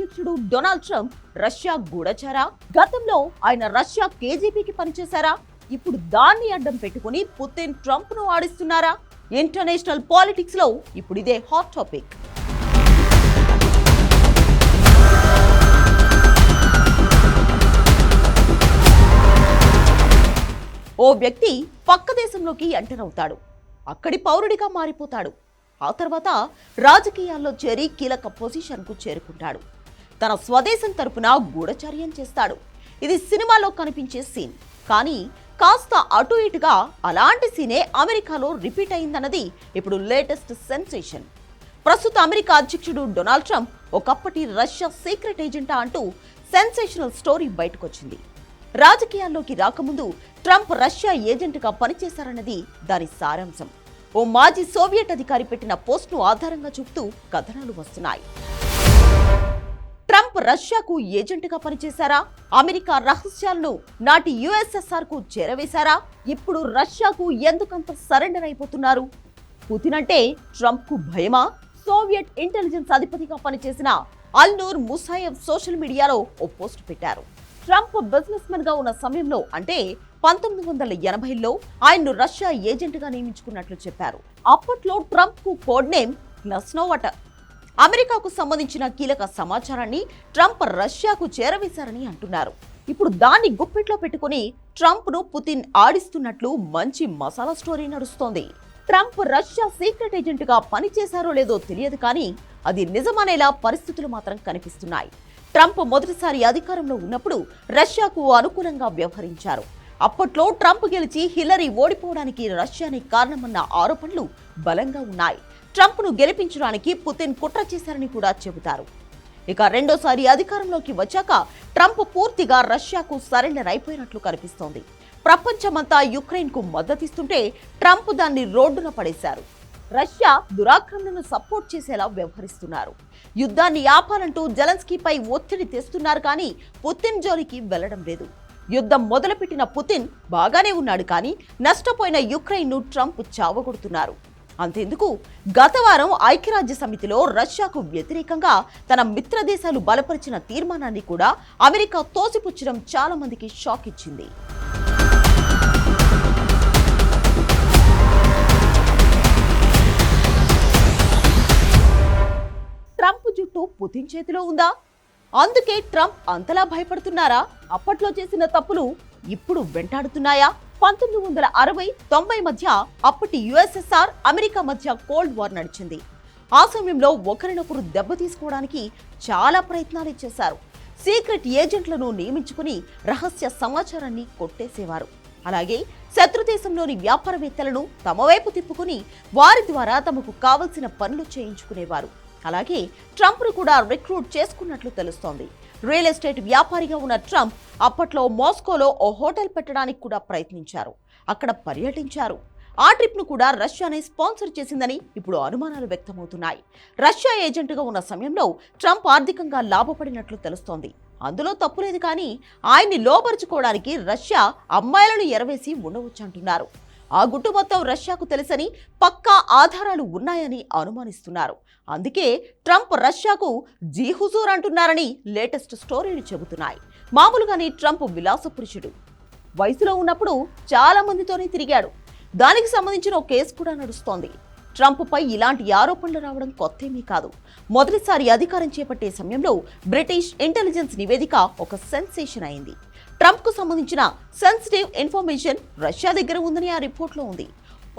అధ్యక్షుడు Donald Trump Russia గూఢచారా? గతంలో ఆయన రష్యా కేజీబీకి పనిచేశారా? ఇప్పుడు దాన్ని అడ్డం పెట్టుకుని పుతిన్ ట్రంప్ ను ఆడిస్తున్నారా? ఇంటర్నేషనల్ పాలిటిక్స్ లో ఇప్పుడు ఇదే హాట్ టాపిక్. ఓ వ్యక్తి పక్క దేశంలోకి ఎంటర్ అవుతాడు, అక్కడి పౌరుడిగా మారిపోతాడు. ఆ తర్వాత రాజకీయాల్లో చేరి కీలక పొజిషన్కు చేరుకుంటాడు. తన స్వదేశం తరపున గూఢచర్యం చేస్తాడు. ఇది సినిమాలో కనిపించే సీన్, కానీ కాస్త అటు ఇటుగా అలాంటి సీనే అమెరికాలో రిపీట్ అయిందన్నది ఇప్పుడు లేటెస్ట్ సెన్సేషన్. ప్రస్తుత అమెరికా అధ్యక్షుడు డొనాల్డ్ ట్రంప్ ఒకప్పటి రష్యా సీక్రెట్ ఏజెంటా అంటూ సెన్సేషనల్ స్టోరీ బయటకొచ్చింది. రాజకీయాల్లోకి రాకముందు ట్రంప్ రష్యా ఏజెంట్గా పనిచేశారన్నది దాని సారాంశం. ఓ మాజీ సోవియట్ అధికారి పెట్టిన పోస్ట్ను ఆధారంగా చూపుతూ కథనాలు వస్తున్నాయి. ట్రంప్ రష్యాకు ఏజెంట్గా పనిచేశారా? అమెరికా రహస్యాలను నాటి యుఎస్ఎస్ఆర్ కు చేరవేశారా? ఇప్పుడు రష్యాకు ఎందుకంత సరెండర్ అయిపోతున్నారు? పుతిన్ అంటే ట్రంప్ కు భయమా? సోవియట్ ఇంటెలిజెన్స్ అధిపతిగా పనిచేసిన అల్నూర్ ముసాయేవ్ సోషల్ మీడియాలో ఓ పోస్ట్ పెట్టారు. ట్రంప్ బిజినెస్ మెన్ గా ఉన్న సమయంలో, అంటే 1980లో ఆయన్ను రష్యా ఏజెంట్ గా నియమించుకున్నట్లు చెప్పారు. అప్పట్లో ట్రంప్ కు కోడ్ నేమ్ గ్లస్నోవ్ అట. అమెరికాకు సంబంధించిన కీలక సమాచారాన్ని ట్రంప్ రష్యాకు చేరవేశారని అంటున్నారు. ఇప్పుడు దాన్ని గుప్పిట్లో పెట్టుకుని ట్రంప్ ను పుతిన్ ఆడిస్తున్నట్లు మంచి మసాలా స్టోరీ నడుస్తోంది. ట్రంప్ రష్యా సీక్రెట్ ఏజెంట్ గా పనిచేశారో లేదో తెలియదు, కానీ అది నిజమనేలా పరిస్థితులు మాత్రం కనిపిస్తున్నాయి. ట్రంప్ మొదటిసారి అధికారంలో ఉన్నప్పుడు రష్యాకు అనుకూలంగా వ్యవహరించారు. అప్పట్లో ట్రంప్ గెలిచి హిల్లరీ ఓడిపోవడానికి రష్యానే కారణమన్న ఆరోపణలు బలంగా ఉన్నాయి. ట్రంప్ ను గెలిపించడానికి పుతిన్ కుట్ర చేశారని కూడా చెబుతారు. ఇక రెండోసారి అధికారంలోకి వచ్చాక ట్రంప్ పూర్తిగా రష్యాకు సరెండర్ అయిపోయినట్లు కనిపిస్తోంది. ప్రపంచమంతా యుక్రెయిన్ కు మద్దతిస్తుంటే ట్రంప్ దాన్ని రోడ్డున పడేశారు. రష్యా దురాక్రమణను సపోర్ట్ చేసేలా వ్యవహరిస్తున్నారు. యుద్ధాన్ని ఆపాలంటూ జెలెన్స్కీపై ఒత్తిడి తెస్తున్నారు, కానీ పుతిన్ జోలికి వెళ్లడం లేదు. యుద్ధం మొదలుపెట్టిన పుతిన్ బాగానే ఉన్నాడు, కానీ నష్టపోయిన యుక్రెయిన్ను ట్రంప్ చావగొడుతున్నారు. అంతెందుకు, గత వారం ఐక్యరాజ్య సమితిలో రష్యాకు వ్యతిరేకంగా తన మిత్ర దేశాలు బలపరిచిన తీర్మానాన్ని కూడా అమెరికా తోసిపుచ్చడం చాలా మందికి షాక్ ఇచ్చింది. ట్రంప్ జుట్టు పుతిన్ చేతిలో ఉందా? అందుకే ట్రంప్ అంతలా భయపడుతున్నారా? అప్పట్లో చేసిన తప్పులు ఇప్పుడు వెంటాడుతున్నాయా? 1960-90 మధ్య అప్పటి యుఎస్ఎస్ఆర్ అమెరికా మధ్య కోల్డ్ వార్ నడిచింది. ఆ సమయంలో ఒకరినొకరు దెబ్బతీసుకోవడానికి చాలా ప్రయత్నాలు చేశారు. సీక్రెట్ ఏజెంట్లను నియమించుకుని రహస్య సమాచారాన్ని కొట్టేసేవారు. అలాగే శత్రుదేశంలోని వ్యాపారవేత్తలను తమ వైపు తిప్పుకుని వారి ద్వారా తమకు కావలసిన పనులు చేయించుకునేవారు. అలాగే ట్రంప్ ను కూడా రిక్రూట్ చేసుకున్నట్లు తెలుస్తోంది. రియల్ ఎస్టేట్ వ్యాపారిగా ఉన్న ట్రంప్ అప్పట్లో మాస్కోలో ఓ హోటల్ పెట్టడానికి కూడా ప్రయత్నించారు. అక్కడ పర్యటించారు. ఆ ట్రిప్ ను కూడా రష్యానే స్పాన్సర్ చేసిందని ఇప్పుడు అనుమానాలు వ్యక్తమవుతున్నాయి. రష్యా ఏజెంట్గా ఉన్న సమయంలో ట్రంప్ ఆర్థికంగా లాభపడినట్లు తెలుస్తోంది. అందులో తప్పులేదు, కానీ ఆయన్ని లోపరుచుకోవడానికి రష్యా అమ్మాయిలను ఎరవేసి ఉండవచ్చంటున్నారు. ఆ గుట్టు మొత్తం రష్యాకు తెలుసని, పక్కా ఆధారాలు ఉన్నాయని అనుమానిస్తున్నారు. అందుకే ట్రంప్ రష్యాకు జీ హుజూర్ అంటున్నారని లేటెస్ట్ స్టోరీలు చెబుతున్నాయి. మామూలుగానే ట్రంప్ విలాసపురుషుడు. వయసులో ఉన్నప్పుడు చాలా మందితోనే తిరిగాడు. దానికి సంబంధించిన ఓ కేసు కూడా నడుస్తోంది. ట్రంప్ పై ఇలాంటి ఆరోపణలు రావడం కొత్తేమీ కాదు. మొదటిసారి అధికారం చేపట్టే సమయంలో బ్రిటిష్ ఇంటెలిజెన్స్ నివేదిక ఒక సెన్సేషన్ అయింది. ట్రంప్ కు సంబంధించిన సెన్సిటివ్ ఇన్ఫర్మేషన్ రష్యా దగ్గర ఉందని ఆ రిపోర్ట్లో ఉంది.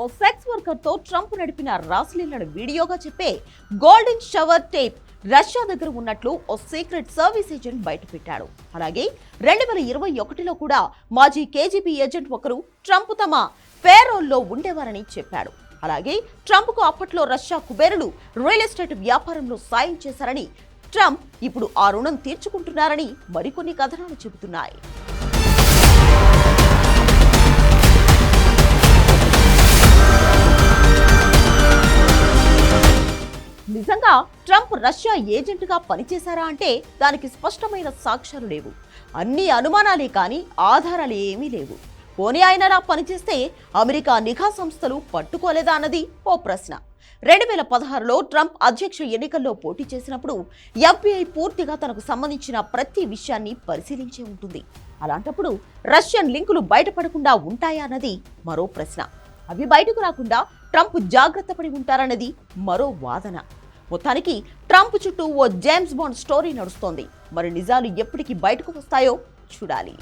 ఓ సెక్స్ వర్కర్ తో ట్రంప్ నడిపిన రాస్లీలను వీడియోగా చెప్పే గోల్డెన్ షవర్ టేప్ రష్యా దగ్గర ఉన్నట్లు ఓ సీక్రెట్ సర్వీస్ ఏజెంట్ బయటపెట్టాడు. అలాగే 2021లో కూడా మాజీ కేజీబీ ఏజెంట్ ఒకరు ట్రంప్ తమ పేరోల్లో ఉండేవారని చెప్పాడు. అలాగే ట్రంప్ కు అప్పట్లో రష్యా కుబేరులు రియల్ ఎస్టేట్ వ్యాపారంలో సాయం చేశారని, ట్రంప్ ఇప్పుడు ఆ రుణం తీర్చుకుంటున్నారని మరికొన్ని కథనాలు చెబుతున్నాయి. నిజంగా ట్రంప్ రష్యా ఏజెంట్గా పనిచేశారా అంటే దానికి స్పష్టమైన సాక్ష్యాలు లేవు. అన్ని అనుమానాలే, కానీ ఆధారాలు ఏమీ లేవు. పోనీ ఆయన అలా పనిచేస్తే అమెరికా నిఘా సంస్థలు పట్టుకోలేదా అన్నది ఓ ప్రశ్న. 2016లో ట్రంప్ అధ్యక్ష ఎన్నికల్లో పోటీ చేసినప్పుడు FBI పూర్తిగా తనకు సంబంధించిన ప్రతి విషయాన్ని పరిశీలించే ఉంటుంది. అలాంటప్పుడు రష్యన్ లింకులు బయటపడకుండా ఉంటాయా అన్నది మరో ప్రశ్న. అవి బయటకు రాకుండా ట్రంప్ జాగ్రత్త పడి ఉంటారన్నది మరో వాదన. మొత్తానికి ట్రంప్ చుట్టూ ఓ జేమ్స్ బాండ్ స్టోరీ నడుస్తోంది. మరి నిజాలు ఎప్పటికి బయటకు వస్తాయో చూడాలి.